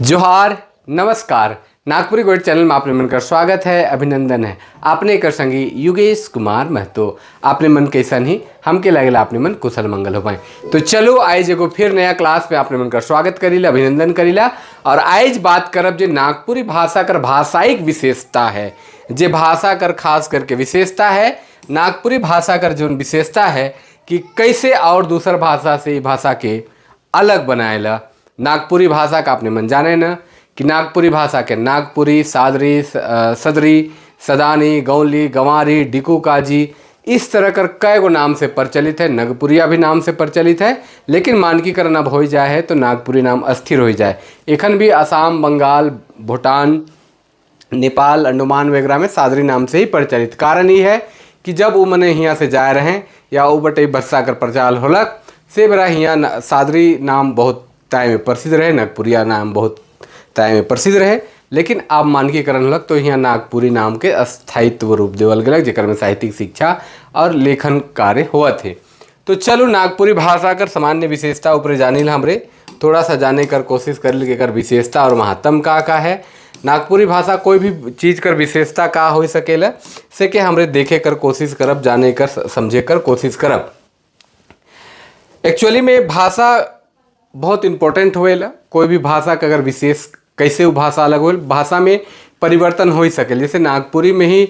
जोहार, नमस्कार। Nagpuri gold channel में आपने मन का स्वागत है, अभिनंदन है। आपने कर संगी युगेश कुमार महतो। आपने मन कैसन ही हमके लगेला आपने मन कुशल मंगल हो पाए। तो चलो आज एगो फिर नया क्लास पे आपने मन का स्वागत करीला, अभिनंदन करीला। और आज बात करब जे नागपुरी भाषा कर भाषायिक विशेषता है, जे भाषा कर खास करके विशेषता है। नागपुरी भाषा कर जो विशेषता है कि कैसे और दूसर भाषा से भाषा के अलग बनाएला। नागपुरी भाषा का आपने मन जाने न कि नागपुरी भाषा के नागपुरी, सादरी, सदरी, सदानी, गौली, गंवारी, डिकू काजी इस तरह कर कई गो नाम से प्रचलित है। नगपुरिया भी नाम से प्रचलित है, लेकिन मानकीकरण अब हो जाए है तो नागपुरी नाम अस्थिर हो जाए। एखन भी असम, बंगाल, भूटान, नेपाल, अंडमान वगैरह में सादरी नाम से ही प्रचलित। कारण ये है कि जब वो मने यहाँ से जाए रहे या वो बटे बरसा कर प्रचार होलक से बड़ा यहाँ सादरी नाम बहुत तय में प्रसिद्ध रहे, नागपुरिया नाम बहुत तय में प्रसिद्ध रहे। लेकिन अब मानकीकरण होलक तो यहाँ नागपुरी नाम के स्थायित्व रूप देवल गलक, जेकर में साहित्यिक शिक्षा और लेखन कार्य हुआ थे। तो चलो नागपुरी भाषा कर सामान्य विशेषता ऊपर जानी हमरे थोड़ा सा जाने कर कोशिश कर ली कर विशेषता और महत्व का है। नागपुरी भाषा कोई भी चीज़ कर विशेषता का हो सकेला से के हमरे देखे कर कोशिश करब, जाने कर समझे कर कोशिश करब। एक्चुअली में भाषा बहुत इम्पोर्टेंट होएला। कोई भी भाषा का अगर विशेष कैसे वो भाषा अलग हो, भाषा में परिवर्तन हो सके। जैसे नागपुरी में ही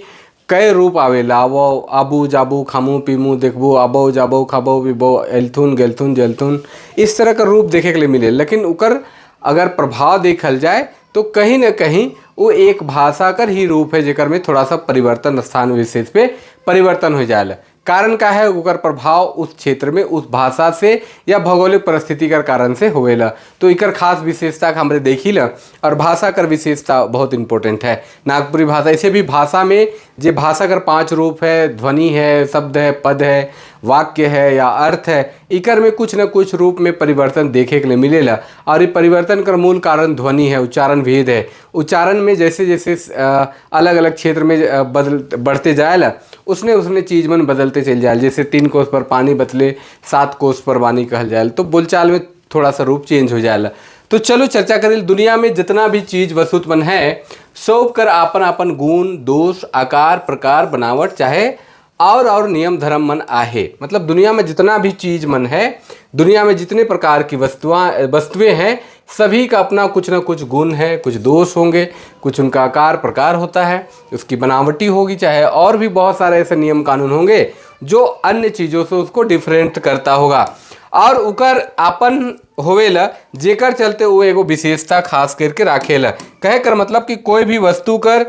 कई रूप आवेला, वो आबू जाबू, खामू पीमू, देखबू, आबो जाबो, खाबो पीबो, एलथुन गेलथुन जलथुन इस तरह का रूप देखे के लिए मिले। लेकिन उकर अगर प्रभाव देखल जाए तो कहीं ना कहीं वो एक भाषा कर ही रूप है, जेकर में थोड़ा सा परिवर्तन स्थान विशेष पे परिवर्तन हो जाएगा। कारण का है उकर प्रभाव उस क्षेत्र में उस भाषा से या भौगोलिक परिस्थिति कर कारण से होवेला। तो इकर खास विशेषता का हमरे देखी ला। और भाषा कर विशेषता बहुत इंपॉर्टेंट है। नागपुरी भाषा इसे भी भाषा में जे भाषा कर 5 रूप है, ध्वनि है, शब्द है, पद है, वाक्य है या अर्थ है, इकर में कुछ न कुछ रूप में परिवर्तन देखे के लिए मिलेला। और ये परिवर्तन कर मूल कारण ध्वनि है, उच्चारण भेद है। उच्चारण में जैसे जैसे अलग अलग क्षेत्र में बढ़ते जाएला उसने चीज़ मन बदलते चल जाए। जैसे 3 कोस पर पानी बदले 7 कोस पर वाणी कहल जाए तो बोलचाल में थोड़ा सा रूप चेंज हो जाएला। तो चलो चर्चा करें। दुनिया में जितना भी चीज़ वस्तुत मन है सब कर आपन आपन गुण, दोष, आकार, प्रकार, बनावट चाहे और नियम धर्म मन आहे। मतलब दुनिया में जितना भी चीज़ मन है, दुनिया में जितने प्रकार की वस्तुएं हैं, सभी का अपना कुछ ना कुछ गुण है, कुछ दोष होंगे, कुछ उनका आकार प्रकार होता है, उसकी बनावटी होगी, चाहे और भी बहुत सारे ऐसे नियम कानून होंगे जो अन्य चीज़ों से उसको डिफरेंट करता होगा। और उकर आपन होवेला जेकर चलते वो एगो विशेषता खास करके राखेला। कहे कर मतलब कि कोई भी वस्तु कर,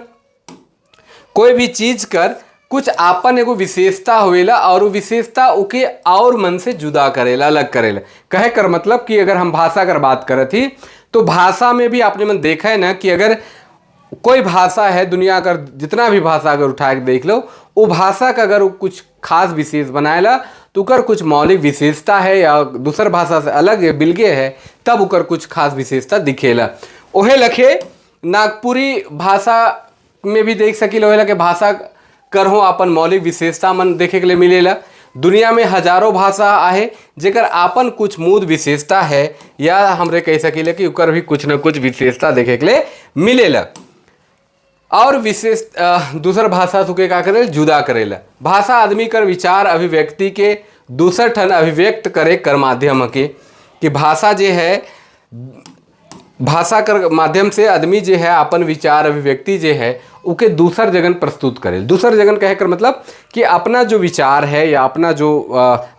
कोई भी चीज़ कर कुछ आपन एगो विशेषता होवेला और वो विशेषता उके और मन से जुदा करेला, अलग करेला। कहे कर मतलब कि अगर हम भाषा कर बात करत थी तो भाषा में भी आपने मन देखा है ना कि अगर कोई भाषा है, दुनिया का जितना भी भाषा अगर उठा के देख लो, वो भाषा का अगर कुछ खास विशेष बनाएला तो उकर कुछ मौलिक विशेषता है या दूसर भाषा से अलग है, बिलगे है, तब उकर कुछ खास विशेषता दिखेला। ओहे लखे नागपुरी भाषा में भी देख सकी लोहे लखे भाषा कर हो आपन मौलिक विशेषता मन देखे के लिए मिलेला। दुनिया में हजारों भाषा आहे जेकर आपन कुछ मूल विशेषता है, या हमरे कह सकीले कि उकर भी कुछ न कुछ विशेषता देखे के लिए मिलेला। और विशेष दूसर भाषा सुके का करेला, जुदा करेला। भाषा आदमी कर विचार अभिव्यक्ति के दूसर ठन अभिव्यक्त करे कर माध्यम के कि भाषा जे है, भाषा कर माध्यम से आदमी जे है अपन विचार अभिव्यक्ति जे है उके दूसर जगन प्रस्तुत करे। दूसर जगन कहे कर मतलब कि अपना जो विचार है या अपना जो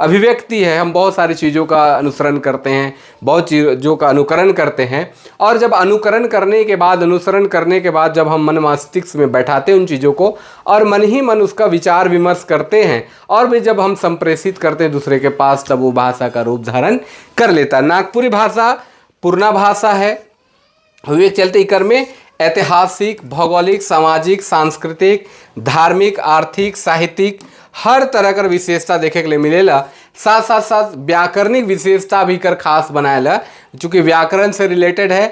अभिव्यक्ति है, हम बहुत सारी चीज़ों का अनुसरण करते हैं, बहुत चीज़ों का अनुकरण करते हैं। और जब अनुकरण करने के बाद, अनुसरण करने के बाद जब हम मन मस्तिष्क में बैठाते हैं उन चीज़ों को और मन ही मन उसका विचार विमर्श करते हैं और भी जब हम संप्रेषित करते हैं दूसरे के पास, तब वो भाषा का रूप धारण कर लेता है। नागपुरी भाषा पूर्णा भाषा है, हुए चलते इकर में ऐतिहासिक, भौगोलिक, सामाजिक, सांस्कृतिक, धार्मिक, आर्थिक, साहित्यिक हर तरह कर विशेषता देखे के लिए मिलेला। साथ साथ साथ व्याकरणिक विशेषता भी कर खास बनाएला। चूँकि व्याकरण से रिलेटेड है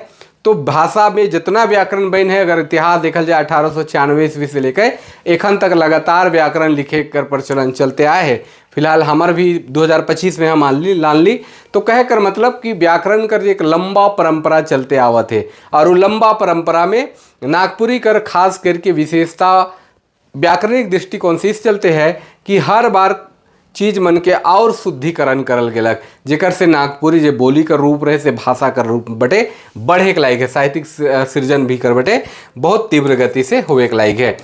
तो भाषा में जितना व्याकरण बन है, अगर इतिहास देखल जाए 1896 ईस्वी से लेकर एखन तक लगातार व्याकरण लिखे कर प्रचलन चलते आए हैं। फिलहाल हमार भी 2025 में हम मान ली तो कह कर मतलब कि व्याकरण कर एक लंबा परंपरा चलते आवत है और वो लंबा परंपरा में नागपुरी कर खास करके विशेषता व्याकरणिक दृष्टिकोण से इस चलते है कि हर बार चीज मन के और शुद्धिकरण करल गेलक जेकर से नागपुरी जे बोली का रूप रहे से भाषा का रूप बटे बढ़े के लायक है, साहित्यिक सृजन भी कर बटे बहुत तीव्र गति से होवे के लायक है।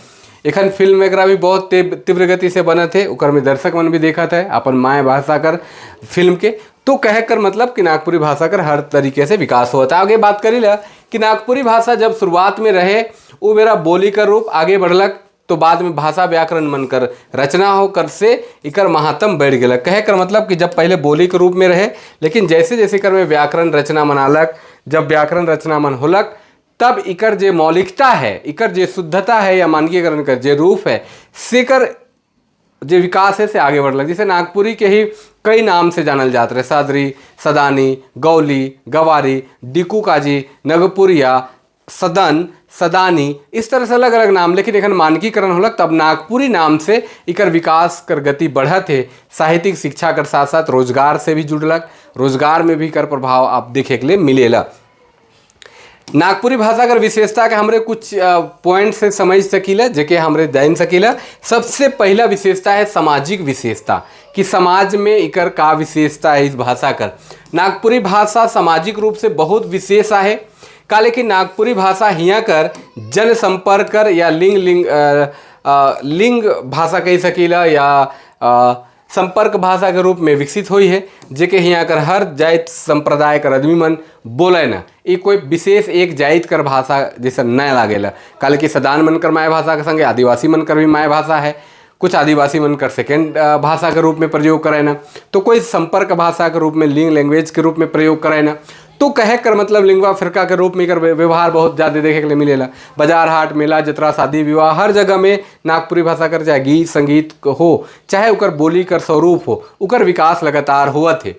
एखन फिल्म वगैरह भी बहुत तीव्र गति से बनत है, उकर में दर्शक मन भी देखत है अपन माय भाषा कर फिल्म के, तो कह कर मतलब कि नागपुरी भाषा कर हर तरीके से विकास होता है। आगे बात करी ला कि नागपुरी भाषा जब शुरुआत में रहे वो मेरा बोली का रूप आगे बढ़लक तो बाद में भाषा व्याकरण बनकर रचना होकर से इकर महात्म बढ़ गया। कहे कर मतलब कि जब पहले बोली के रूप में रहे लेकिन जैसे जैसे कर में व्याकरण रचना मनालक, जब व्याकरण रचना मन होलक तब इकर जे मौलिकता है, इकर जे शुद्धता है या मानकीकरण कर जे रूप है सेकर जे विकास है से आगे बढ़लक। जैसे नागपुरी के ही कई नाम से जानल जाते रहे, सदरी, सदानी, गौली, गवारी, डिकू काजी, नगपुरिया, सदन, सदानी, इस तरह से अलग अलग नाम, लेकिन एखन मानकीकरण होलक तब नागपुरी नाम से इकर विकास कर गति बढ़त है। साहित्यिक शिक्षा कर साथ साथ रोजगार से भी जुड़लक, रोजगार में भी कर प्रभाव आप देखे के लिए मिलेला। नागपुरी भाषा कर विशेषता के हमरे कुछ पॉइंट से समझ सकीला जेके हमरे जान सकीला। सबसे पहला विशेषता है सामाजिक विशेषता कि समाज में इकर का विशेषता है इस भाषा कर। नागपुरी भाषा सामाजिक रूप से बहुत विशेष है का, लेकिन नागपुरी भाषा हिया कर जन संपर्क कर या लिंग भाषा कह सकीला या संपर्क भाषा के रूप में विकसित हुई है जेके हिया कर हर जाति संप्रदाय कर आदमी मन बोले ना, ये कोई विशेष एक जाति कर भाषा जैसा न लागेला। काले कि सदान मन कर माय भाषा के संगे आदिवासी मन कर भी माय भाषा है, कुछ आदिवासी मन कर सेकेंड भाषा के रूप में प्रयोग करे ना, तो कोई संपर्क भाषा के रूप में लिंग लैंग्वेज के रूप में प्रयोग करे ना, तो कहे कर मतलब लिंगवा फिरका के रूप में कर व्यवहार बहुत ज़्यादा देखे के लिए मिलेला। बाजार हाट मेला जतरा शादी विवाह हर जगह में नागपुरी भाषा कर चाहे गीत संगीत हो चाहे उकर बोली कर स्वरूप हो उकर विकास लगातार होवत है।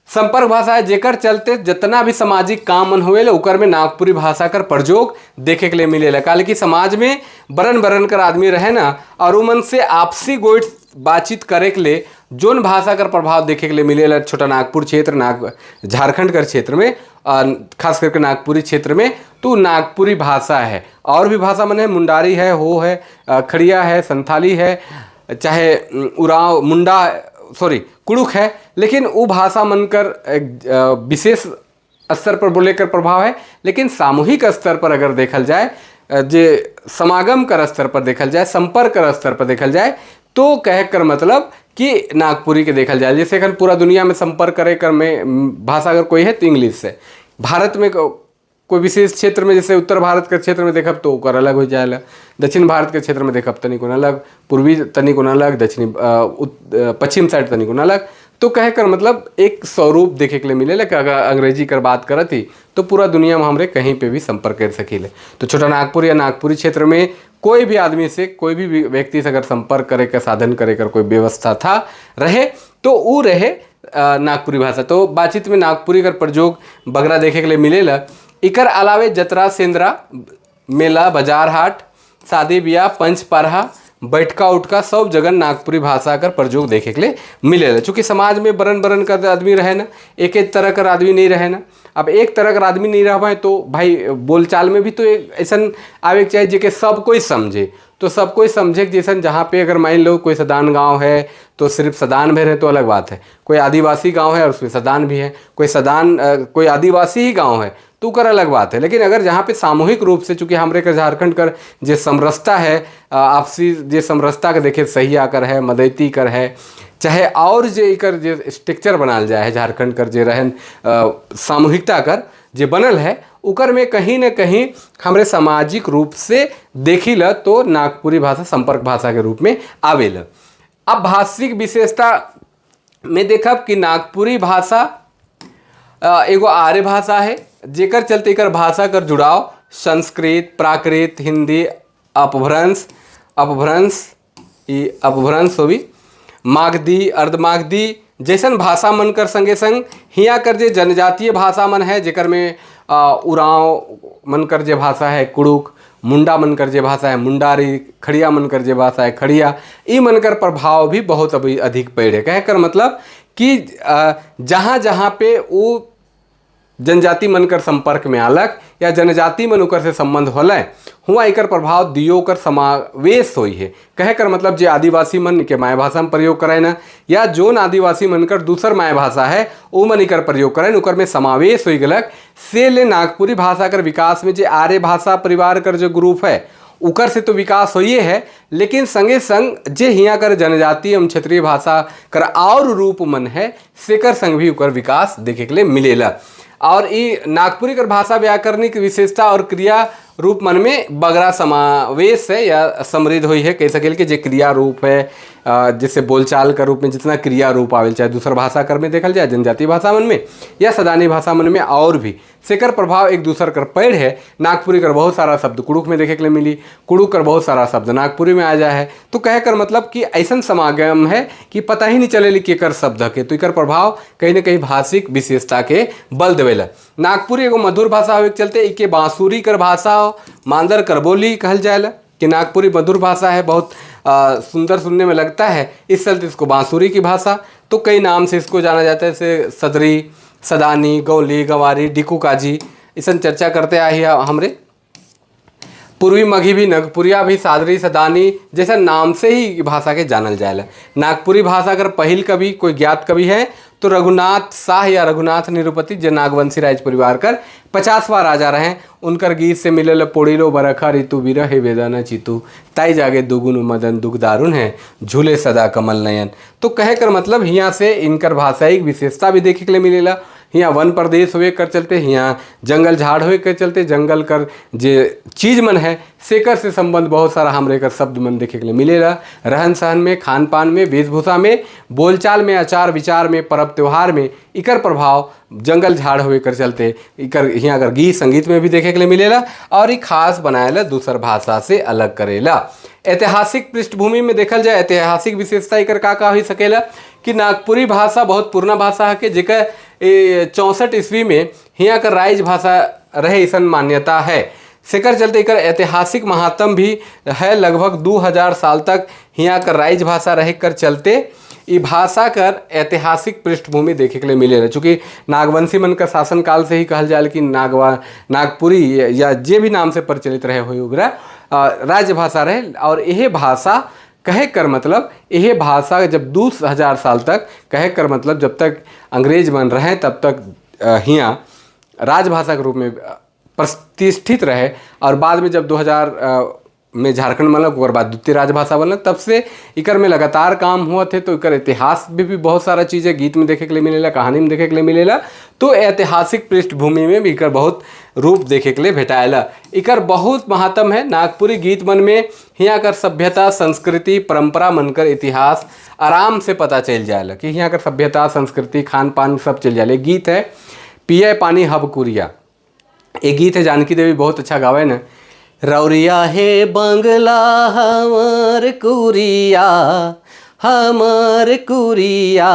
संपर्क भाषा है जेकर चलते जितना भी सामाजिक काम मन होएला उकर में नागपुरी भाषा कर प्रयोग देखे के लिए मिलेला। काले कि समाज में बरन बरन कर आदमी रहे ना और उमन से आपसी गोट बातचीत करे के लिए जोन भाषा कर प्रभाव देखे के लिए मिलेला। छोटा नागपुर क्षेत्र झारखंड कर क्षेत्र में खास करके नागपुरी क्षेत्र में तो नागपुरी भाषा है। और भी भाषा मन है, मुंडारी है, हो है, खड़िया है, संथाली है, चाहे उराव मुंडा कुड़ुक है, लेकिन वो भाषा मनकर विशेष स्तर पर बोले कर प्रभाव है। लेकिन सामूहिक स्तर पर अगर देखल जाए, जे समागम कर स्तर पर देखल जाए, संपर्क कर स्तर पर देखल जाए तो कह कर मतलब कि नागपुरी के देखल जाए। जैसे अगर पूरा दुनिया में संपर्क करे कर में भाषा अगर कोई है तो इंग्लिश से, भारत में कोई विशेष क्षेत्र में जैसे उत्तर भारत के क्षेत्र में देखब तो ओकर अलग हो जाएगा, दक्षिण भारत के क्षेत्र में देखब तनिक अलग, पूर्वी तनिक अलग, दक्षिणी पश्चिम साइड तनिक अलग, तो कह कर मतलब एक स्वरूप देखे के लिए मिले। कि अगर अंग्रेजी कर बात करत ही तो पूरा दुनिया में हमरे कहीं पे भी संपर्क कर सकीले। तो छोटा नागपुर या नागपुरी क्षेत्र में कोई भी आदमी से कोई भी व्यक्ति से अगर संपर्क करे का साधन करे कर कोई व्यवस्था था रहे तो वो रहे नागपुरी भाषा। तो बातचीत में नागपुरी कर प्रयोग बगरा देखे के लिए मिलेला। इकर अलावे जतरा सेंद्रा मेला बाजार हाट शादी ब्याह पंच पारहा बैठका उठका सब जगह नागपुरी भाषा कर प्रयोग देखे के लिए मिलेला। चूँकि समाज में बरन बरन कर आदमी रहे ना, एक एक तरह कर आदमी नहीं रहे ना। अब एक तरह का आदमी नहीं रह पाए तो भाई बोलचाल में भी तो एक ऐसा आवे के चाहिए जेके सब कोई समझे। तो सब कोई समझे जैसा जहाँ पे अगर मान लो कोई सदान गांव है तो सिर्फ सदान में रहे तो अलग बात है, कोई आदिवासी गांव है और उसमें सदान भी है, कोई आदिवासी ही गांव है तो कर अलग बात है। लेकिन अगर जहाँ पे सामूहिक रूप से चूँकि हमरे कर झारखंड कर जे समरसता है, आपसी जे समरसता के देखे सही आकर है, मदैती कर है, चाहे और जे इकर जे स्ट्रक्चर बनाल जाए है झारखंड कर जे रहन सामूहिकता कर जे बनल है उकर में कहीं न कहीं हमरे सामाजिक रूप से देखिला तो नागपुरी भाषा संपर्क भाषा के रूप में आवेला। अब भाषिक विशेषता में देखब कि नागपुरी भाषा एगो आर्य भाषा है जेकर चलते एकर भाषा कर जुड़ाव संस्कृत, प्राकृत, हिंदी, अपभ्रंश होवी मागधी, अर्धमागधी जैसन भाषा मन कर संगे संग हिया कर जे जनजातीय भाषा मन है जेकर में उराव मन कर जे भाषा है, कुड़ुक, मुंडा मनकर जे भाषा है मुंडारी, खड़िया मनकर जे भाषा है खड़िया, ई मनकर प्रभाव भी बहुत अभी अधिक पड़े। कहकर मतलब कि जहाँ जहाँ पे वो जनजाति मनकर संपर्क में आलक या जनजाति मन उकर से संबंध होलै हुआ एकर प्रभाव दियो कर समावेश होई है। कहकर मतलब जे आदिवासी मन के माय भाषा में प्रयोग करे ना, या जोन आदिवासी मनकर दूसर माय भाषा है वो मन एकर प्रयोग करे उकर में समावेश हो गलक। से ले नागपुरी भाषा कर विकास में जे आर्य भाषा परिवार कर जो ग्रुप है उकर से तो विकास होइए है, लेकिन संगे संग जे हियाँ कर जनजातीय एवं क्षेत्रीय भाषा कर और रूप मन है सेकर संग भी उकर विकास देखे के लिए मिलेला। और ये नागपुरी कर भाषा व्याकरणिक विशेषता और क्रिया रूप मन में बगरा समावेश है या समृद्ध हुई है। कह सकेल कि जे क्रिया रूप है जैसे बोलचाल का रूप में जितना क्रिया रूप आवेल, चाहे दूसर भाषा कर में देखल जाए जनजातीय भाषा मन में या सदानी भाषा मन में और भी सेकर प्रभाव एक दूसर कर पेड़ है। नागपुरी कर बहुत सारा शब्द कुड़ुक में देखे के लिए मिली, कुड़ुक कर बहुत सारा शब्द नागपुरी में आ जाए है। तो कह कर मतलब कि ऐसा समागम है कि पता ही नहीं चले कि एकर शब्द के, तो एकर प्रभाव कहीं ना कहीं भाषिक विशेषता के बल देवेला। नागपुरी एगो मधुर भाषा होवे के चलते इके बांसुरी कर भाषा हो, मांदर कर बोली कहल जाएला कि नागपुरी मधुर भाषा है, बहुत सुंदर सुनने में लगता है, इस चलते इसको बांसुरी की भाषा तो कई नाम से इसको जाना जाता है, जैसे सदरी, सदानी, गौली, गवारी, डिकू काजी, इसन चर्चा करते आए हैं हमरे। पूर्वी मघी भी, नगपुरिया भी, सादरी, सदानी जैसा नाम से ही भाषा के जानल जाएला। नागपुरी भाषा अगर पहिल कवि कोई ज्ञात कवि है तो रघुनाथ शाह या रघुनाथ निरुपति जो नागवंशी राज परिवार कर 50वां राजा रहे। उनकर गीत से मिलल पोड़ीलो बरखा ऋतु बिरह वेदना चितु ताई जागे दुगुन मदन दुख दारुण है झूले सदा कमल नयन। तो कह कर मतलब हियाँ से इनकर भाषाई विशेषता भी देखे के लिए मिलेला। हियाँ वन प्रदेश हुए कर चलते, हियाँ जंगल झाड़ हुए कर चलते, जंगल कर जे चीज मन है सेकर से संबंध बहुत सारा हमरे कर शब्द मन देखे के लिए मिलेला। रहन सहन में, खान पान में, वेशभूषा में, बोलचाल में, आचार विचार में, पर्व त्यौहार में इकर प्रभाव जंगल झाड़ हुए कर चलते इकर हियाँ अगर गीत संगीत में भी देखे के लिए मिलेला। और ये खास बनाएला दूसर भाषा से अलग करेला। ऐतिहासिक पृष्ठभूमि में देखल जाए ऐतिहासिक विशेषता इकर का हो सकेला कि नागपुरी भाषा बहुत पुराना भाषा है कि जेकर 64 ईस्वी में हियाँ का राइज भाषा रहे ऐसा मान्यता है। सेकर चलते इकर ऐतिहासिक महात्म भी है, लगभग 2000 साल तक हियाँ का राइज भाषा रहे कर चलते ये भाषा कर ऐतिहासिक पृष्ठभूमि देखे के लिए मिले। चूँकि नागवंशी मन का शासन काल से ही कहल जाए कि नागपुरी या जे भी नाम से प्रचलित रहे हुए उगरा राज्य भाषा रहे। और यह भाषा कहे कर मतलब यह भाषा जब 2000 साल तक कहे कर मतलब जब तक अंग्रेज बन रहे तब तक हियाँ राजभाषा के रूप में प्रतिष्ठित रहे। और बाद में जब 2000 में झारखंड बनल और बाद द्वितीय राजभाषा बनल, तब से इकर में लगातार काम हुआ थे। तो इकर इतिहास भी बहुत सारा चीज़ें गीत में देखे के लिए मिलेला, कहानी में देखे के लिए मिलेला। तो ऐतिहासिक पृष्ठभूमि में भी इकर बहुत रूप देखे के लिए भेटाएला। इकर बहुत महत्व है। नागपुरी गीत मन में हियाँ कर सभ्यता, संस्कृति, परंपरा मनकर इतिहास आराम से पता चल जाएला कि हियाँ कर सभ्यता, संस्कृति, खान पान सब चल जाए। गीत है पिए पानी हब कुरिया, ये गीत है जानकी देवी बहुत अच्छा गावे न। रौरिया है बंगला हमर कुरिया, हमर कुरिया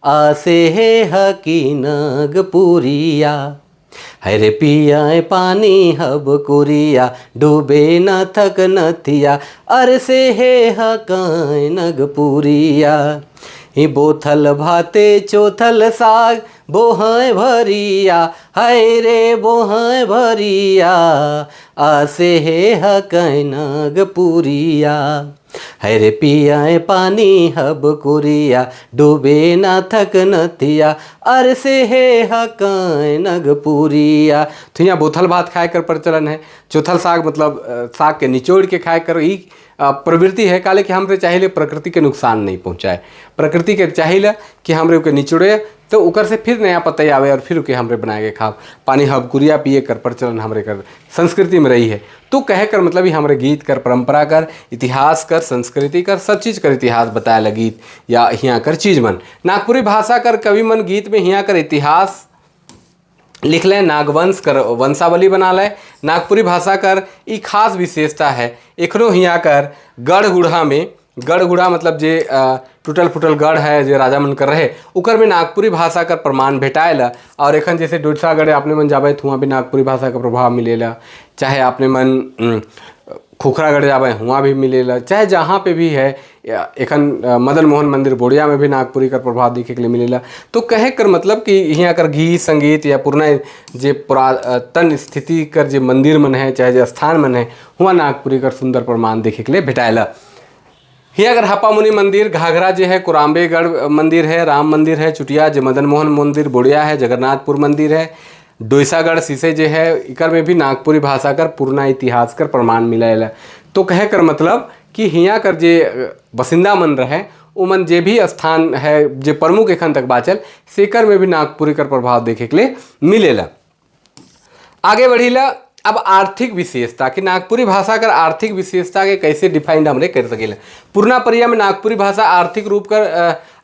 आसे है हकी नगपुरिया। हरे पिया पानी हब कुरिया डूबे न थक नथिया अर से है हकाय नगपुरिया। ही बोथल भाते चोथल साग बोहाय भरिया, हाय रे बोहाय भरिया आसे है हकाय नगपुरिया। हाय रे पिया पानी हब कुरिया डूबे ना थक नथिया अर से है हकाय नगपुरिया। तो यहाँ बोथल भात खाए कर प्रचलन है। चौथल साग मतलब साग के निचोड़ के खाए कर ही प्रवृत्ति है। काले कि हमरे चाहिए प्रकृति के नुकसान नहीं पहुँचाए, प्रकृति के चाहिए कि हमरे के निचोड़े तो उकर से फिर नया पतई आवे और फिर उके हमरे बनाए के खाओ। पानी हब कुरिया पिए कर प्रचलन हमरे कर संस्कृति में रही है। तो कहे कर मतलब ही हमरे गीत कर, परंपरा कर, इतिहास कर, संस्कृति कर, सब चीज़ कर इतिहास बताए गीत या हियाँ कर चीज मन। नागपुरी भाषा कर कवि मन गीत में हियाँ कर इतिहास लिख लें, नागवंश कर वंशावली बना लें। नागपुरी भाषा कर ई खास विशेषता है। एखनो हियाँ कर गढ़ गुढ़ा में गढ़ गुड़ा मतलब जे टूटल फूटल गढ़ है जे राजा मन कर रहे उकर में नागपुरी भाषा का प्रमाण भेटाएला। और एखन जैसे डोरसागढ़ आपने मन जाबे तो वहाँ भी नागपुरी भाषा का प्रभाव मिलेला, चाहे आपने मन खुखरागढ़ जाबे वहाँ भी मिलेला, चाहे जहाँ पे भी है। एखन मदन मोहन मंदिर बोड़िया में भी नागपुरी का प्रभाव देखे के लिए मिलेला। तो कहे कर मतलब कि यहाँ कर गीत संगीत या पुराना जे पुरातन स्थिति कर जे मंदिर मन है चाहे जे स्थान मन है वहाँ नागपुरी का सुंदर प्रमाण देखे के लिए भेटाएला। यहाँ अगर हापामुनि मंदिर, घाघरा जो है, कुराम्बेगढ़ मंदिर है, राम मंदिर है, चुटिया जो मदन मोहन मंदिर बोड़िया है, जगन्नाथपुर मंदिर है, डोईसागढ़ सीसे जो है इकर में भी नागपुरी भाषा कर पुराना इतिहास कर प्रमाण मिलेला। तो कहे कर मतलब कि हियाँ कर जे बसिंदा मन रहे उमन जे भी स्थान है जे प्रमुख एखन तक बाचल सेकर में भी नागपुरी कर प्रभाव देखे के लिए मिलेला। आगे बढ़ीला अब आर्थिक विशेषता कि नागपुरी भाषा कर आर्थिक विशेषता के कैसे डिफाइंड हमरे कर सकेला। पूर्णा परिया में नागपुरी भाषा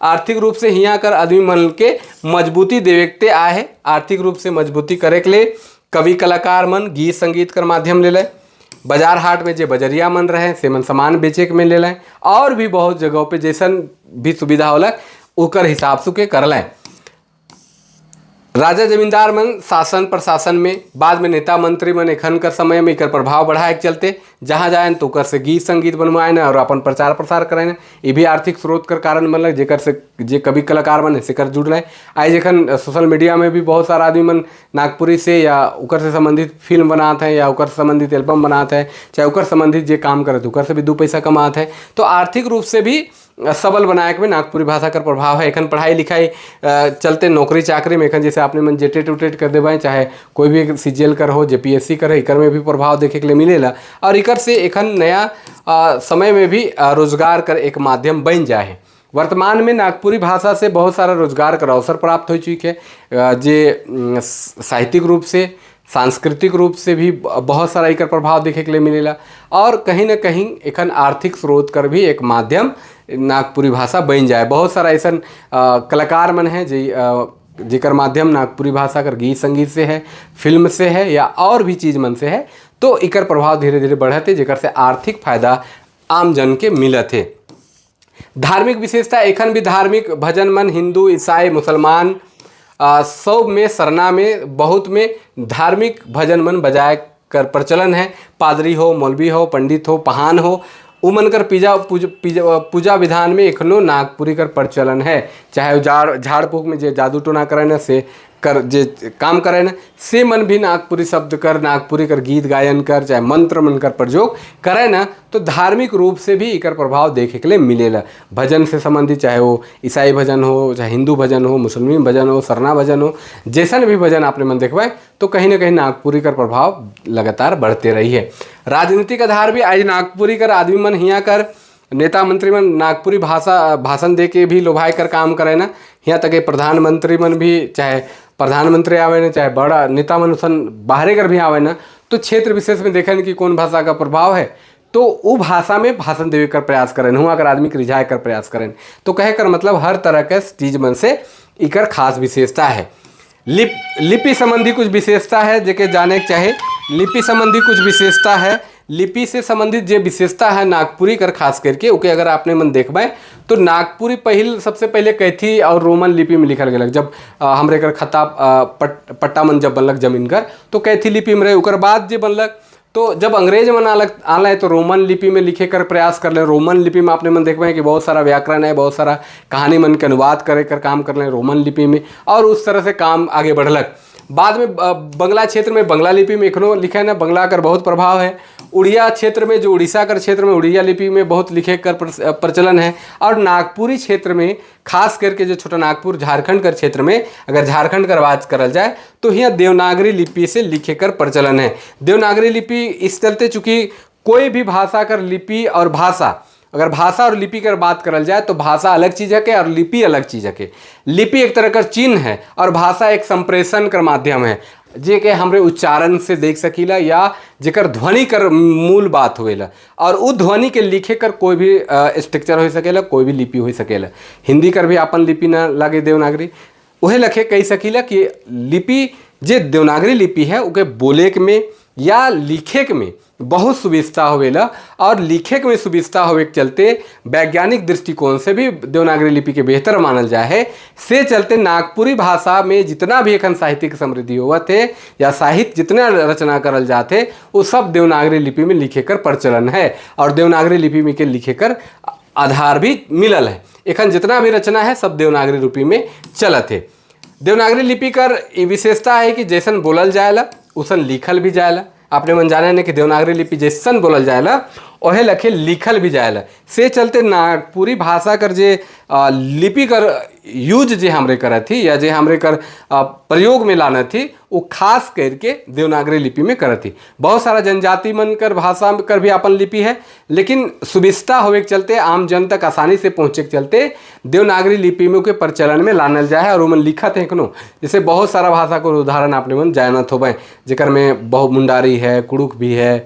आर्थिक रूप से हियाँ कर आदमी मन के मजबूती देवेकते आए है। आर्थिक रूप से मजबूती करे के लिए कवि कलाकार मन गीत संगीत कर माध्यम ले लें, बाजार हाट में जे बजरिया मन रहे से मन सामान बेचे के में ले लें, और भी बहुत जगहों पे जैसन भी सुविधा होला उकर हिसाब से के कर लें। राजा जमींदार मन शासन प्रशासन में, बाद में नेता मंत्री मन एखन कर समय में एकर प्रभाव बढ़ाए के चलते जहाँ जाए तो ओकर से गीत संगीत बनवाए न और अपन प्रचार प्रसार कराए न, ये भी आर्थिक स्रोत कर कारण बनल जेकर से जे कवि कलाकार मन से कर जुड़ रहे। आज एखन सोशल मीडिया में भी बहुत सारा आदमी मन नागपुरी से या ओकर से संबंधित फिल्म बनाते हैं या ओकर संबंधित एल्बम बनाते हैं, चाहे ओकर संबंधित जे काम करे ओकर से भी 2 पैसा कमाते हैं। तो आर्थिक रूप से भी सबल बनाए के में नागपुरी भाषा का प्रभाव है। एखन पढ़ाई लिखाई चलते नौकरी चाकरी में एखन जैसे आपने मन जेटेट उटेट कर देवे, चाहे कोई भी CGL कर हो JPSC कर है, इकर में भी प्रभाव देखे के लिए मिलेला। और इकर से एखन नया समय में भी रोजगार कर एक माध्यम बन जाए। वर्तमान में नागपुरी भाषा से बहुत सारा रोजगार का अवसर प्राप्त हो चुके हैं, जे साहित्यिक रूप से सांस्कृतिक रूप से भी बहुत सारा एकर प्रभाव देखे के लिए मिलेला। और कहीं ना कहीं एखन आर्थिक स्रोत कर भी एक माध्यम नागपुरी भाषा बन जाए। बहुत सारा ऐसा कलाकार मन है जेकर माध्यम नागपुरी भाषा कर गीत संगीत से है, फिल्म से है या और भी चीज़ मन से है, तो एकर प्रभाव धीरे धीरे बढ़ते जेकर से आर्थिक फायदा आम जन के मिलत है। धार्मिक विशेषता एखन भी धार्मिक भजन मन हिंदू ईसाई मुसलमान सब में सरना में बहुत में धार्मिक भजन मन बजाए कर प्रचलन है। पादरी हो, मौलवी हो, पंडित हो, पहान हो, उमन कर पूजा विधान में एखनो नागपुरी कर प्रचलन है। चाहे झाड़ फूक में जे जादू टोना करे न से कर जे काम करे न से मन भी नागपुरी शब्द कर नागपुरी कर गीत गायन कर चाहे मंत्र मन कर प्रयोग करे न, तो धार्मिक रूप से भी इकर प्रभाव देखे के लिए मिलेला। भजन से संबंधित चाहे वो ईसाई भजन हो, चाहे हिंदू भजन हो, मुसलमान भजन हो, सरना भजन हो, जैसा भी भजन आपने मन देखवाए तो कहीं ना कहीं नागपुरी का प्रभाव लगातार बढ़ते रही है। राजनीतिक आधार भी आज नागपुरी कर आदमी मन हियाँ कर नेता मंत्री मन नागपुरी भाषण दे के भी लोभाए कर काम करे ना। यहाँ तक प्रधानमंत्री मन भी, चाहे प्रधानमंत्री आवे ना चाहे बड़ा नेता मन सन बाहरे कर भी आवे ना, तो क्षेत्र विशेष में देखें कि कौन भाषा का प्रभाव है तो वो भाषा में भाषण देवे कर प्रयास करें, हुआ अगर आदमी के रिझाए कर प्रयास करें। तो कहे कर मतलब हर तरह के चीज मन से इकर खास विशेषता है। लिपि संबंधी कुछ विशेषता है जेके जाने के चाहे। लिपि संबंधी कुछ विशेषता है, लिपि से संबंधित जो विशेषता है नागपुरी कर खास करके ओके अगर आपने मन देखबे तो नागपुरी सबसे पहले कैथी और रोमन लिपि में लिखल गया। जब हमरे कर खता पट्टा मन जब बनलक जमीन कर तो कैथी लिपि में रहे, उकर बाद जे बनलक तो जब अंग्रेज मन आला है तो रोमन लिपि में लिखे कर प्रयास कर ले। रोमन लिपि में आपने मन देखबे कि बहुत सारा व्याकरण है, बहुत सारा कहानी मन के अनुवाद करे कर काम कर ले रोमन लिपि में, और उस तरह से काम आगे बढ़लक। बाद में बंगला क्षेत्र में बंगला लिपि में एखनो लिखे ना, बंगला कर बहुत प्रभाव है। उड़िया क्षेत्र में जो उड़ीसा कर क्षेत्र में उड़िया लिपि में बहुत लिखे कर प्रचलन है। और नागपुरी क्षेत्र में खास करके जो छोटा नागपुर झारखंड कर क्षेत्र में अगर झारखंड कर बात करल जाए तो यहाँ देवनागरी लिपि से लिखे कर प्रचलन है। देवनागरी लिपि इस चलते चूँकि कोई भी भाषा कर लिपि और भाषा, अगर भाषा और लिपि कर बात करल जाए तो भाषा अलग चीज़ है के और लिपि अलग चीज़ है के। लिपि एक तरह का चिन्ह है और भाषा एक संप्रेषण कर माध्यम है जे के हमरे उच्चारण से देख सकीला या जेकर ध्वनि कर मूल बात होएला, और उ ध्वनि के लिखे कर कोई भी स्ट्रक्चर हो सकेला, कोई भी लिपि हो सकेला। हिंदी कर भी अपन लिपि ना लगे देवनागरी उहे लखे कही सकीला कि लिपि जे देवनागरी लिपि है उके बोले के में या लिखे के में बहुत सुविस्ता होवेला और लिखे के में सुविस्ता होवे के चलते वैज्ञानिक दृष्टिकोण से भी देवनागरी लिपि के बेहतर मानल जाए है। से चलते नागपुरी भाषा में जितना भी एखन साहित्यिक समृद्धि हुआ थे या साहित्य जितना रचना करल जाते वो सब देवनागरी लिपि में लिखे कर प्रचलन है और देवनागरी लिपि में के लिखे कर आधार भी मिलल है। एखन जितना भी रचना है सब देवनागरी लिपि में चलत है। देवनागरी लिपि कर विशेषता है कि जैसन बोलल जाएला उसन लिखल भी जाएला। आपने मन जाने ने कि देवनागरी लिपि जैसन बोलल जाएला ओहे लखे लिखल भी जाएला। से चलते नागपुरी भाषा कर जे लिपि कर यूज जे हमरे करत थी या जे हमरे कर प्रयोग में लाना थी वो खास करके देवनागरी लिपि में करत थी। बहुत सारा जनजाति मन कर भाषा कर भी अपन लिपि है, लेकिन सुविस्ता होवे के चलते आम जन तक आसानी से पहुँचे के चलते देवनागरी लिपि में के प्रचलन में लानल जाए और मन लिखत है कनो। जैसे बहुत सारा भाषा को उदाहरण आपने मन जानत होबे जेकर में बहु मुंडारी है, कुड़ुक भी है,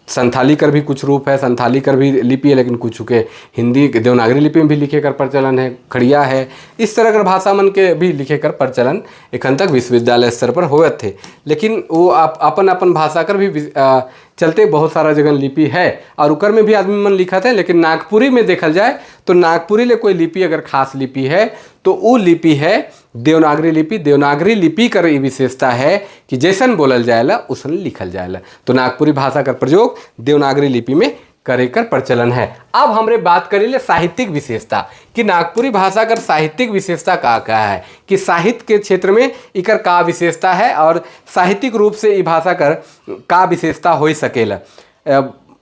संथाली कर भी कुछ रूप है, संथाली कर भी लिपि है, लेकिन कुछ के हिंदी देवनागरी लिपि में भी लिखे कर प्रचलन है, खड़िया है। इस तरह कर भाषा मन के भी लिखे कर प्रचलन एखन तक विश्वविद्यालय स्तर पर होत थे। लेकिन वो अपन अपन भाषा कर भी चलते बहुत सारा जगह लिपि है और उकर में भी आदमी मन लिखत है। लेकिन नागपुरी में देखल जाए तो नागपुरी ले कोई लिपि अगर खास लिपि है तो वो लिपि है देवनागरी लिपि। देवनागरी लिपि कर विशेषता है कि जैसन बोलल जाएला उसन लिखल जाएला। तो नागपुरी भाषा का प्रयोग देवनागरी लिपि में करे कर प्रचलन है। अब हमरे बात करेले साहित्यिक विशेषता कि नागपुरी भाषा कर साहित्यिक विशेषता का है कि साहित्य के क्षेत्र में इकर का विशेषता है और साहित्यिक रूप से ये भाषा कर का विशेषता हो सकेला।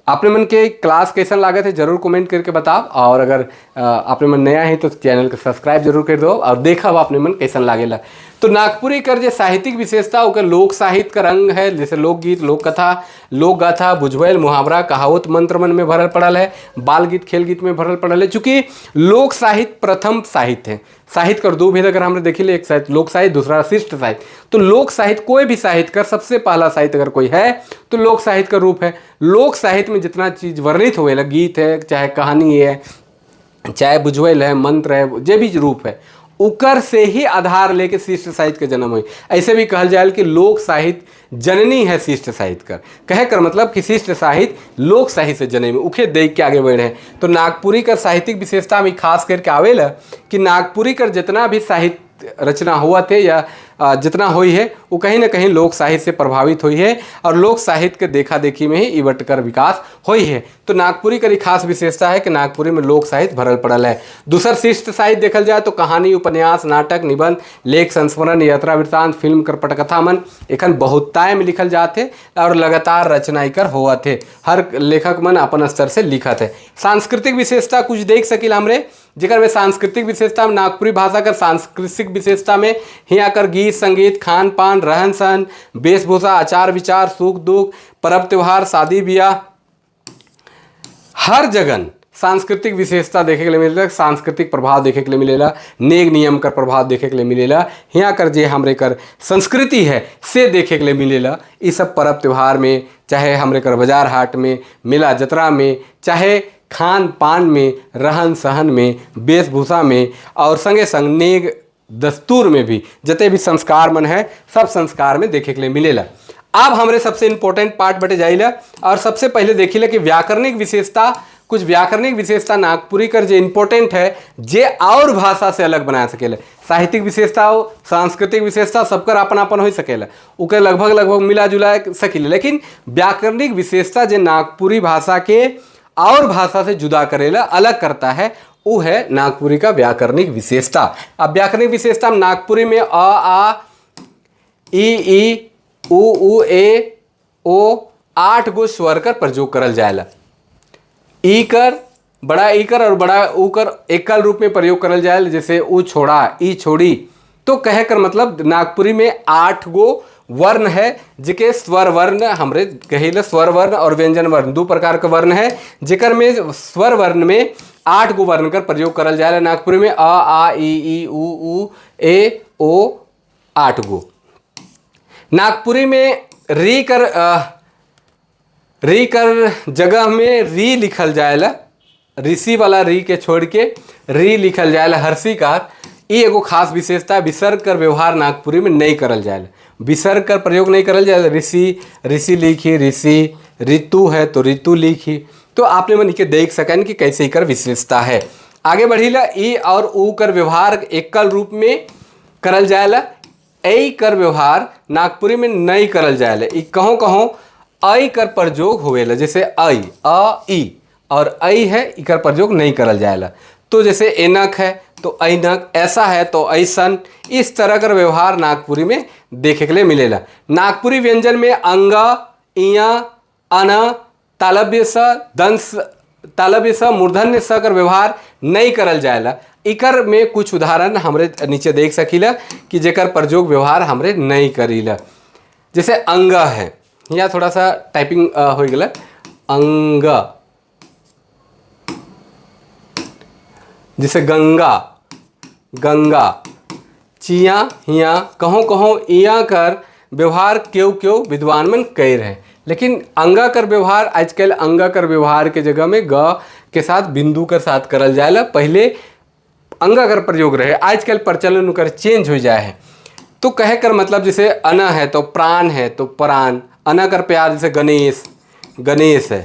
आपने मन के क्लास कैसन लागत है जरूर कमेंट करके बताओ और अगर आपने मन नया है तो चैनल को सब्सक्राइब जरूर कर दो और देखा आपने मन कैसन लागेला। तो नागपुरी कर जे साहित्यिक विशेषता ओकर लोक साहित्य का रंग है, जैसे लोकगीत, लोक कथा, लोक गाथा, बुझवैल, मुहावरा, कहावत, मंत्र मन में भरल पड़ल है, बाल गीत, खेल गीत में भरल पड़ल है। चूंकि लोक साहित्य प्रथम साहित्य है। साहित्य कर दो भेद अगर हमने देखी ले, एक साहित्य लोक साहित्य, दूसरा शिष्ट साहित्य। तो लोक साहित्य कोई भी साहित्य कर सबसे पहला साहित्य अगर कोई है तो लोक साहित्य का रूप है। लोक साहित्य में जितना चीज वर्णित हुए ला, गीत है, चाहे कहानी है, चाहे बुझवैल है, मंत्र है, जे भी रूप है उकर से ही आधार लेके शिष्ट साहित्य के जन्म हुई। ऐसे भी कहल जाए कि लोक साहित्य जननी है शिष्ट साहित्य कर, कहे कर मतलब कि शिष्ट साहित्य लोक साहित्य से जन्म उखे देख के आगे बढ़े हैं। तो नागपुरी कर साहित्यिक विशेषता में खास करके आवेला कि नागपुरी कर जितना भी साहित्य रचना हुआ थे या जितना हुई है वो कहीं ना कहीं लोक साहित्य से प्रभावित हुई है और लोक साहित्य के देखा देखी में ही इवट कर विकास हुई है। तो नागपुरी की खास विशेषता है कि नागपुरी में लोक साहित्य भरल पड़ल है। दूसर शिष्ट साहित्य देखल जाए तो कहानी, उपन्यास, नाटक, निबंध, लेख, संस्मरण, यात्रा वृत्तांत, फिल्म कर पटकथा मन एखन बहुताय में लिखल जाते और लगातार रचना कर हुआ थे। हर लेखक मन अपन स्तर से लिखत है। सांस्कृतिक विशेषता कुछ देख सकिल हमरे जेकर में सांस्कृतिक विशेषता में नागपुरी भाषा कर सांस्कृतिक विशेषता में यहाँ कर गीत, संगीत, खान पान, रहन सहन, वेशभूषा, आचार विचार, सुख दुख, पर्व त्योहार, शादी ब्याह, हर जगह सांस्कृतिक विशेषता देखे के लिए मिलेला, सांस्कृतिक प्रभाव देखे के लिए मिलेला, नेग नियम का प्रभाव देखे के लिए मिलेला। यहाँ कर जे हमरे कर संस्कृति है से देखे के लिए मिलेला। ये सब पर्व त्योहार में, चाहे हमरे कर बाजार हाट में, मेला जतरा में, चाहे खान पान में, रहन सहन में, वेशभूषा में और संगे संग नेग दस्तूर में भी जते भी संस्कार मन है सब संस्कार में देखे के लिए मिलेला। अब हमरे सबसे इम्पोर्टेंट पार्ट बटे जाइला और सबसे पहले देखिला कि व्याकरणिक विशेषता, कुछ व्याकरणिक विशेषता नागपुरी कर जे इम्पोर्टेंट है जे और भाषा से अलग बना सकेला। साहित्यिक विशेषता हो, सांस्कृतिक विशेषता सबकर अपन अपन हो सकेला, उके लगभग मिला जुला सकेला। लेकिन व्याकरणिक विशेषता जे नागपुरी भाषा के और भाषा से जुदा करेला, अलग करता है, वो है नागपुरी का व्याकरणिक विशेषता। अब व्याकरणिक विशेषता में नागपुरी में अ आ ई उ ए ओ 8 गो स्वर कर प्रयोग करल जाएला। ई कर, बड़ा ई कर और बड़ा ऊ कर एकल रूप में प्रयोग करल जाएला, जैसे ऊ छोड़ा, ई छोड़ी। तो कहे कर मतलब नागपुरी में 8 गो वर्ण है जिके स्वर वर्ण हमरे कहेला। स्वर वर्ण और व्यंजन वर्ण दो प्रकार के वर्ण है जेकर में स्वर वर्ण में 8 गो वर्ण कर प्रयोग करल जाएला नागपुरी में। अ आ ई उ ए ओ 8 गो। नागपुरी में री कर जगह में री लिखल जाएला, ऋषि वाला री के छोड़ के री लिखल जाएला हर्षिकार। ये एगो खास विशेषता। विसर्ग कर व्यवहार नागपुरी में नहीं करल जाएला, विसर्ग कर प्रयोग नहीं करल जाएला। ऋषि लिखी ऋषि, ऋतु है तो ऋतु लिखी। तो आपने मन के देख सकन कि कैसे एकर विशेषता है। आगे बढ़ीला, ई और ऊ कर व्यवहार एकल रूप में करल जाएला। ऐ कर व्यवहार नागपुरी में नहीं करल जाएला। ई कहों कहों ऐ कर प्रयोग होवेला, जैसे ऐ अ ई और ऐ है इकर प्रयोग नहीं करल जाएला। तो जैसे एनक है तो ऐनक, ऐसा है तो ऐसन, इस तरह का व्यवहार नागपुरी में देखे के लिए मिलेला। नागपुरी व्यंजन में अंग, इया, अन, तालव्य स, दंश तालव्य स, मूर्धन्य स कर व्यवहार नहीं करल जाएला। इकर में कुछ उदाहरण हमरे नीचे देख सकीला कि जेकर प्रयोग व्यवहार हमरे नहीं करीला। जैसे अंग है, यहाँ थोड़ा सा टाइपिंग हो गया, अंग, जैसे गंगा, गंगा, चिया हिया, कहों कहों इया कर व्यवहार क्यों क्यों विद्वान मन कह रहे। लेकिन अंगा कर व्यवहार आजकल अंगा कर व्यवहार के जगह में ग के साथ बिंदु कर साथ करल जाएला। पहले अंगा कर प्रयोग रहे, आजकल प्रचलन कर चेंज हो जाए है। तो कहे कर मतलब जैसे अना है तो प्राण है तो प्राण, अना कर प्यार, जैसे गणेश, गणेश है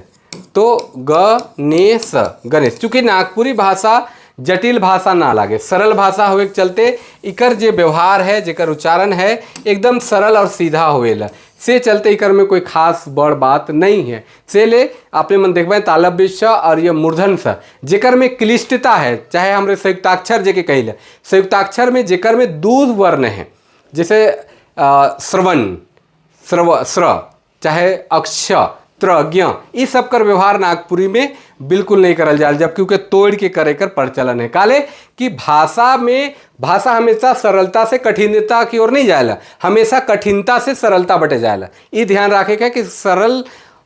तो गणेश, गणेश। चूंकि नागपुरी भाषा जटिल भाषा ना लागे, सरल भाषा होवे के चलते इकर जे व्यवहार है, जेकर उच्चारण है एकदम सरल और सीधा होवेला। से चलते इकर में कोई खास बड़ बात नहीं है। से ले आपने मन देखबे तालव्य स और ये मूर्धन स, जेकर में क्लिष्टता है, चाहे हमरे संयुक्ताक्षर जेके कहिला, संयुक्ताक्षर में जेकर में दूध वर्ण है, जैसे श्रवण, श्रव, स्र, चाहे अक्ष, त्र, ज्ञ, इस सब कर व्यवहार नागपुरी में बिल्कुल नहीं करल जाए, जब क्योंकि तोड़ के करे कर प्रचलन है। काले कि भाषा में, भाषा हमेशा सरलता से कठिनता की ओर नहीं जाएला, हमेशा कठिनता से सरलता बटे जाएला। ये ध्यान रखे कि सरल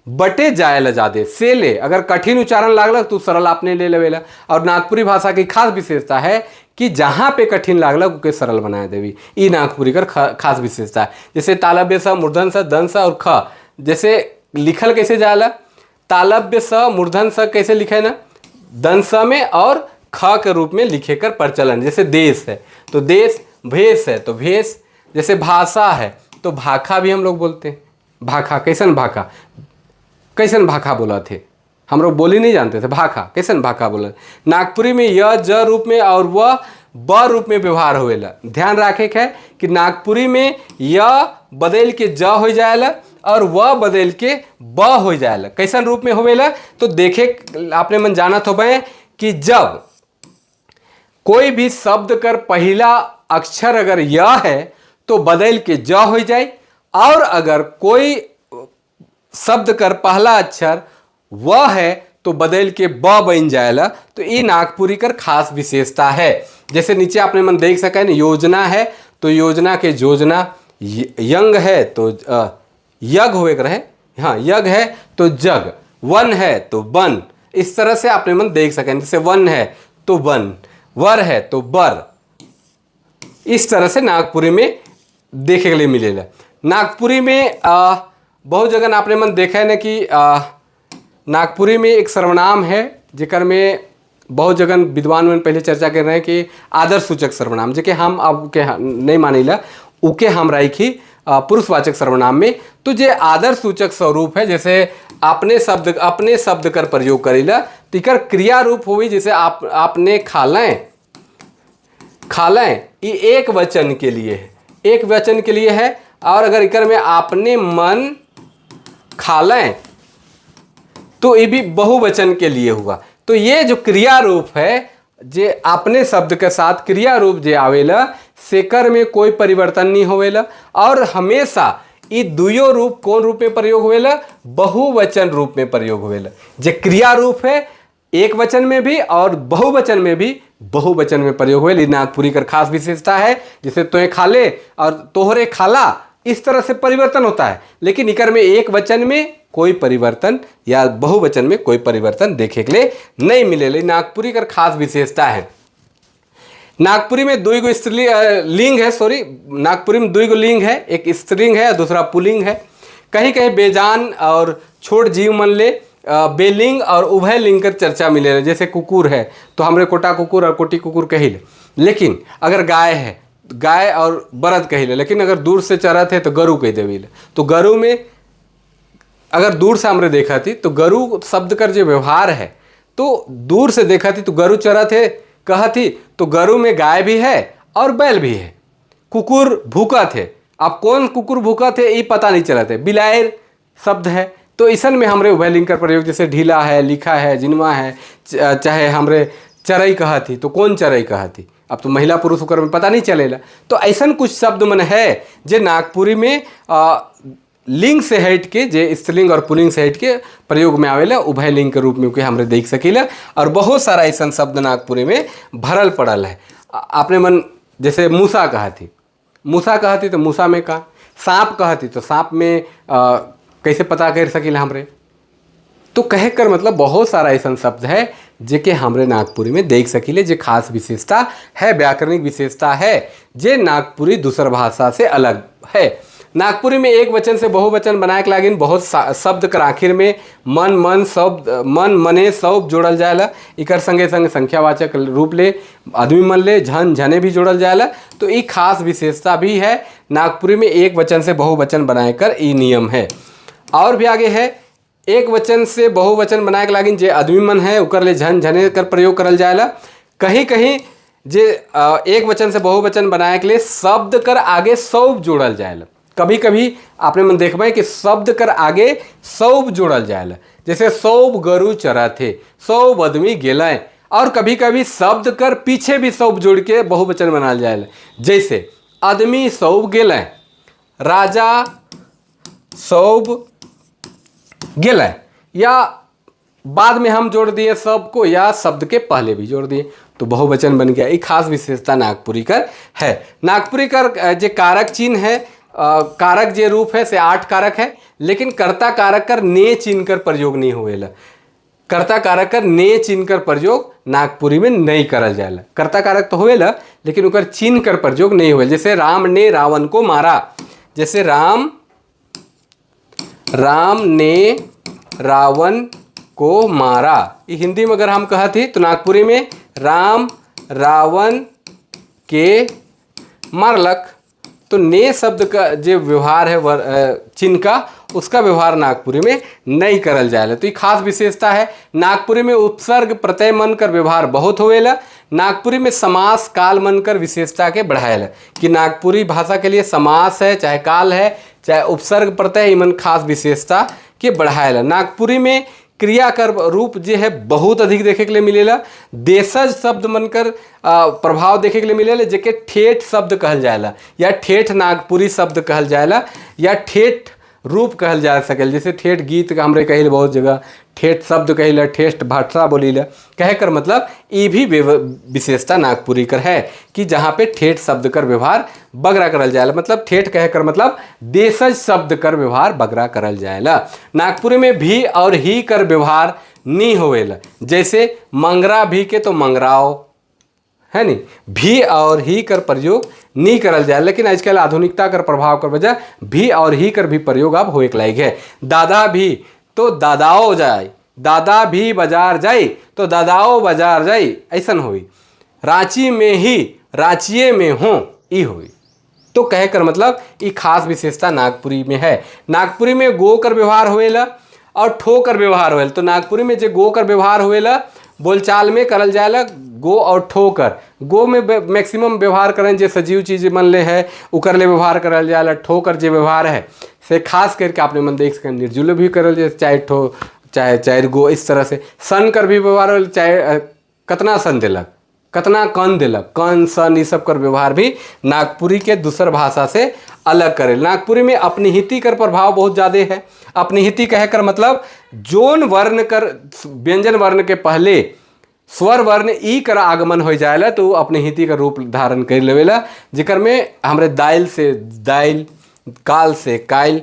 बटे जाएला ज़्यादा। से ले अगर कठिन उच्चारण लागल तो सरल आपने ले लेवेला। और नागपुरी भाषा की खास विशेषता है कि जहाँ पे कठिन लागल उके सरल बनाए देवी, ये नागपुरी कर खास विशेषता है। जैसे तालव्य स, मूर्धन स, दंश और ख, जैसे लिखल कैसे जाला, तालव्य स मूर्धन स कैसे लिखे ना, दंश में और ख के रूप में लिखे कर प्रचलन। जैसे देश है तो देश, भेष है तो भेष, जैसे भाषा है तो भाखा भी हम लोग बोलते हैं। भाखा, कैसन भाखा, कैसन भाखा बोला थे, हम लोग बोली नहीं जानते थे, भाखा, कैसन भाखा बोला। नागपुरी में य ज रूप में और वह ब रूप में व्यवहार होवेला। ध्यान रखे है कि नागपुरी में य बदल के ज हो जाएला और वह बदल के ब हो जाएला। कैसन रूप में होवेला, तो देखे आपने मन जानत हो कि जब कोई भी शब्द कर पहला अक्षर अगर य है तो बदल के ज हो जाए, और अगर कोई शब्द कर पहला अक्षर व है तो बदल के ब बन जाएला। तो ये नागपुरी कर खास विशेषता है। जैसे नीचे आपने मन देख सकें, योजना है तो योजना के योजना, यंग है तो यज्ञ हुए रहे, हाँ यज्ञ है तो जग, वन है तो वन, इस तरह से आपने मन देख सकें। जैसे वन है तो वन, वर है तो बर, इस तरह से नागपुरी में देखे के लिए मिलेगा। नागपुरी में बहुत जगह आपने मन देखा है ना कि नागपुरी में एक सर्वनाम है जेकर में बहुत जगह विद्वान में पहले चर्चा कर रहे हैं कि आदर्श सूचक सर्वनाम, जेके हम अब के नहीं मानीला, उके हम राखी पुरुषवाचक सर्वनाम में। तो जे आदर्श सूचक स्वरूप है, जैसे अपने शब्द कर प्रयोग करेला तो इकर क्रिया रूप हुई, जैसे आपने खालें, खालें, ये एक वचन के लिए है, एक वचन के लिए है। और अगर इकर में आपने मन खालें तो ये भी बहुवचन के लिए हुआ। तो ये जो क्रिया रूप है, जे अपने शब्द के साथ क्रिया रूप जे आवेला, सेकर में कोई परिवर्तन नहीं होवेला। और हमेशा ये दुयो रूप कौन रूप में प्रयोग होवेला, बहुवचन रूप में प्रयोग होवेला। जे क्रिया रूप है एक वचन में भी और बहुवचन में भी बहुवचन में प्रयोग होवेला। नागपुरी का खास विशेषता है। जैसे तोहे खाले और तोहरे खाला, इस तरह से परिवर्तन होता है, लेकिन इकर में एक वचन में कोई परिवर्तन या बहुवचन में कोई परिवर्तन देखे के लिए नहीं मिले। नागपुरी का खास विशेषता है। नागपुरी में दुई गो लिंग है, सॉरी, नागपुरी में दुई गो लिंग है, एक स्त्रीलिंग है और दूसरा पुल्लिंग है। कहीं कहीं बेजान और छोट जीव मन ले बेलिंग और उभय लिंग कर चर्चा मिले। जैसे कुकुर है तो हमरे कोटा कुकुर और कोटी कुकुर कहिल, लेकिन अगर गाय है गाय और बरद कहिल, लेकिन अगर दूर से चरत है तो गरु कह देविल। तो गरु में अगर दूर से हमरे देखा थी तो गरु शब्द कर जो व्यवहार है, तो दूर से देखा थी तो गरु चरा थे कहा थी, तो गरु में गाय भी है और बैल भी है। कुकुर भूखा थे, अब कौन कुकुर भूखा थे ये पता नहीं चला थे। बिलायर शब्द है, तो इसन में हमरे उभय लिंग कर प्रयोग, जैसे ढीला है, लिखा है, जिनवा है, चाहे हमरे चरई कहा थी तो कौन चरई कहा थी, अब तो महिला पुरुष होकर में पता नहीं चलेला। तो ऐसा कुछ शब्द मन है जे नागपुरी में लिंग से हट के, जे स्त्रीलिंग और पुल्लिंग से हट के प्रयोग में आवेला, उभय लिंग के रूप में के हमरे देख सकीला। और बहुत सारा ऐसा शब्द नागपुरी में भरल पड़ल है। आपने मन जैसे मूसा कहा थी, मूसा कहा थी तो मूसा में का, सांप कहा थी तो सांप में कैसे पता कर सकीला हमरे। तो कह कर मतलब बहुत सारा ऐसा शब्द है जेके हमरे नागपुरी में देख सकीले, जे खास विशेषता है, व्याकरणिक विशेषता है, जे नागपुरी दूसर भाषा से अलग है। नागपुरी में एक वचन से बहुवचन बनाए के लागिन बहुत शब्द कर आखिर में मन मने सब जोड़ल जाएला। इकर संगे संगे संख्यावाचक रूप ले आदमी मन ले झन झने भी जोड़ल जाएला। तो ये खास विशेषता भी है नागपुरी में, एक वचन से बहुवचन बनाए कर ये नियम है। और भी आगे है, एक वचन से बहुवचन बनाए के लागिन जे आदमी मन है उकर ले झन झने कर प्रयोग करल जाएला। कहीं कहीं जे एक वचन से बहुवचन बनाए के लिए शब्द कर आगे सौब जोड़ल जाएला। कभी कभी आपने मन देखबे कि शब्द कर आगे सौब जोड़ल जाएला, जैसे सौब गरु चरा थे, सौब आदमी गेलाए। और कभी कभी शब्द कर पीछे भी सौब जोड़ के बहुवचन बनाल जाएला, जैसे आदमी सौब गेलाए, राजा सौब गेलाए, या बाद में हम जोड़ दिए सबको, या शब्द के पहले भी जोड़ दिए तो बहुवचन बन गया। एक खास विशेषता नागपुरी कर है। नागपुरी कर जे कारक चिन्ह है, कारक जे रूप है से 8 कारक है, लेकिन कर्ता कारक कर ने चिन्ह कर प्रयोग नहीं होएला। कर्ता कारक कर ने चिन्ह कर प्रयोग नागपुरी में नहीं करल जाएला। कर्ता कारक तो होएला लेकिन उकर चिन्ह कर प्रयोग नहीं होएला। जैसे राम ने रावण को मारा, जैसे राम ने रावण को मारा, ये हिंदी में अगर हम कहा थी तो नागपुरी में राम रावण के मारलक। तो ने शब्द का जो व्यवहार है चिन्ह का, उसका व्यवहार नागपुरी में नहीं करल जाएला। तो ये खास विशेषता है। नागपुरी में उपसर्ग प्रत्यय मन कर व्यवहार बहुत होवेला। नागपुरी में समास काल मन कर विशेषता के बढ़ाएला, कि नागपुरी भाषा के लिए समास है, चाहे काल है, चाहे उपसर्ग प्रत्यय, मन खास विशेषता के बढ़ाएला। नागपुरी में क्रिया कर रूप जो है बहुत अधिक देखे के लिए मिलेला। देशज शब्द मनकर प्रभाव देखे के लिए मिलेला, जेके ठेठ शब्द कहल जाएला, या ठेठ नागपुरी शब्द कहल जाएला, या ठेठ रूप कहल जा सकेल। जैसे ठेठ गीत का हमरे कहिल बहुत जगह ठेठ शब्द कहिला, ठेठ भाषा बोलीला, कहे कर मतलब ये भी विशेषता नागपुरी कर है कि जहाँ पे ठेठ शब्द कर व्यवहार बगरा करल जाएला। मतलब ठेठ कहे कर मतलब देशज शब्द कर व्यवहार बगरा करल जाएला। नागपुरी में भी और ही कर व्यवहार नहीं होवेला, जैसे मंगरा भी के तो मंगराओ है नहीं, भी और ही कर प्रयोग नहीं करल जाए। लेकिन आजकल आधुनिकता कर प्रभाव कर वजह भी और ही कर भी प्रयोग अब होए के लायक है। दादा भी तो दादाओ जाए, दादा भी बाजार जाई तो दादाओ बाजार जाई, ऐसन होई। रांची में ही रांचिए में हो ई होई। तो कहे कर मतलब ये खास विशेषता नागपुरी में है। नागपुरी में गो कर व्यवहार होएला और ठो कर व्यवहार होएला। तो नागपुरी में जो गो कर व्यवहार होएला बोलचाल में करल जाएला गो और ठोकर। गो में मैक्सिमम व्यवहार करें जे सजीव चीज मन ले है उकर ले व्यवहार करल जाएला। ठोकर जे व्यवहार है से खास करके आपने मन देख सकें निर्जुल भी करल जाए, चाहे ठो चाहे गो, इस तरह से। सन कर भी व्यवहार हो, चाहे कतना सन दिलक, कतना कन दिलक, कन सन ये सब कर व्यवहार भी नागपुरी के दूसर भाषा से अलग करे। नागपुरी में अपनिहिति कर प्रभाव बहुत ज़्यादा है। अपनिहिति कहे कर मतलब जोन वर्ण कर व्यंजन वर्ण के पहले स्वर वर्ण ई कर आगमन हो जाएला तो अपनिहिति का रूप धारण कर लेवेला, जिकर में हमरे दाइल से दाइल, काल से काइल,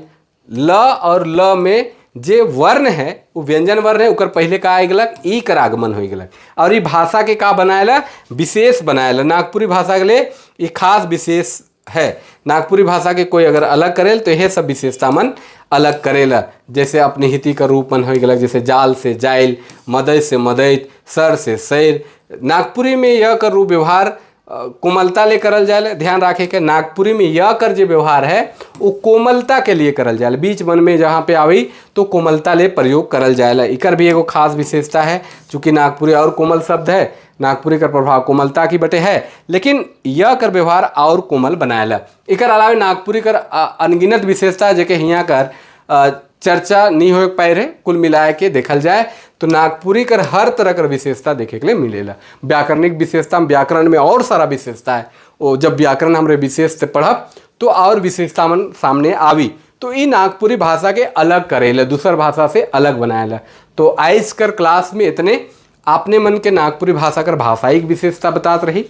ल और ल में जे वर्ण है वो व्यंजन वर्ण है, उकर पहले का आ गलक ई कर आगमन हो गलक। और ये भाषा के का बनाएला विशेष बनाएला। नागपुरी भाषा के लिए ये खास विशेष है। नागपुरी भाषा के कोई अगर अलग करेल तो यह सब विशेषता मन अलग करेला। जैसे अपनी हिति का रूप मन हो गलक, जैसे जाल से जाइल, मदय से मदैत, सर से सैर। नागपुरी में यह का रूप व्यवहार कोमलता ले करल जाए। ध्यान रखे के नागपुरी में य कर जो व्यवहार है वो कोमलता के लिए करल जाए, बीच मन में जहाँ पे आवी तो कोमलता ले प्रयोग करल जाए। इकर भी एगो खास विशेषता है, चूंकि नागपुरी और कोमल शब्द है, नागपुरी का प्रभाव कोमलता की बटे है, लेकिन य कर व्यवहार और कोमल बनाएला। इकर अलावे नागपुरी कर अनगिनत विशेषता है जेके हियाँ कर चर्चा नहीं हो पाए रहे। कुल मिलाए के देखल जाए तो नागपुरी कर हर तरह कर विशेषता देखे के लिए मिलेला। व्याकरणिक विशेषता, व्याकरण में और सारा विशेषता है, वो जब व्याकरण हमरे विशेष से पढ़ब तो और विशेषता मन सामने आवी। तो ये नागपुरी भाषा के अलग करेला, दूसर भाषा से अलग बनाएला। तो आज कर क्लास में इतने आपने मन के नागपुरी भाषा कर भाषाई विशेषता बतात रही,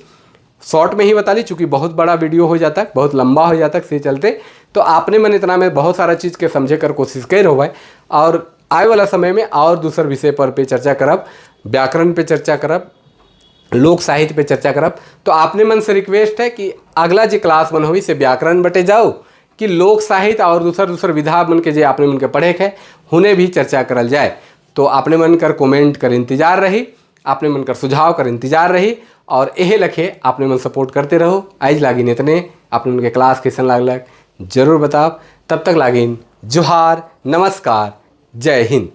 शॉर्ट में ही बता ली, चूंकि बहुत बड़ा वीडियो हो जाता है, बहुत लंबा हो जाता है, से चलते तो आपने मन इतना में बहुत सारा चीज़ के समझे कर कोशिश कर हो भाई। और आए वाला समय में और दूसर विषय पर पे चर्चा करब, व्याकरण पे चर्चा करब, लोक साहित्य पे चर्चा करब। तो आपने मन से रिक्वेस्ट है कि अगला जो क्लास मन होई से व्याकरण बटे जाओ कि लोक साहित्य और दूसर विधा मन के जे आपने मन के पढ़े है उन्हें भी चर्चा करल जाए। तो आपने मन कर कमेंट कर इंतजार रही, आपने मन कर सुझाव कर इंतजार रही, और यह लखे आपने मन सपोर्ट करते रहो। आज लागिन इतने, आपने मन के क्लास कैसन लागलक जरूर बताओ। तब तक लागिन जोहार, नमस्कार, जय हिंद।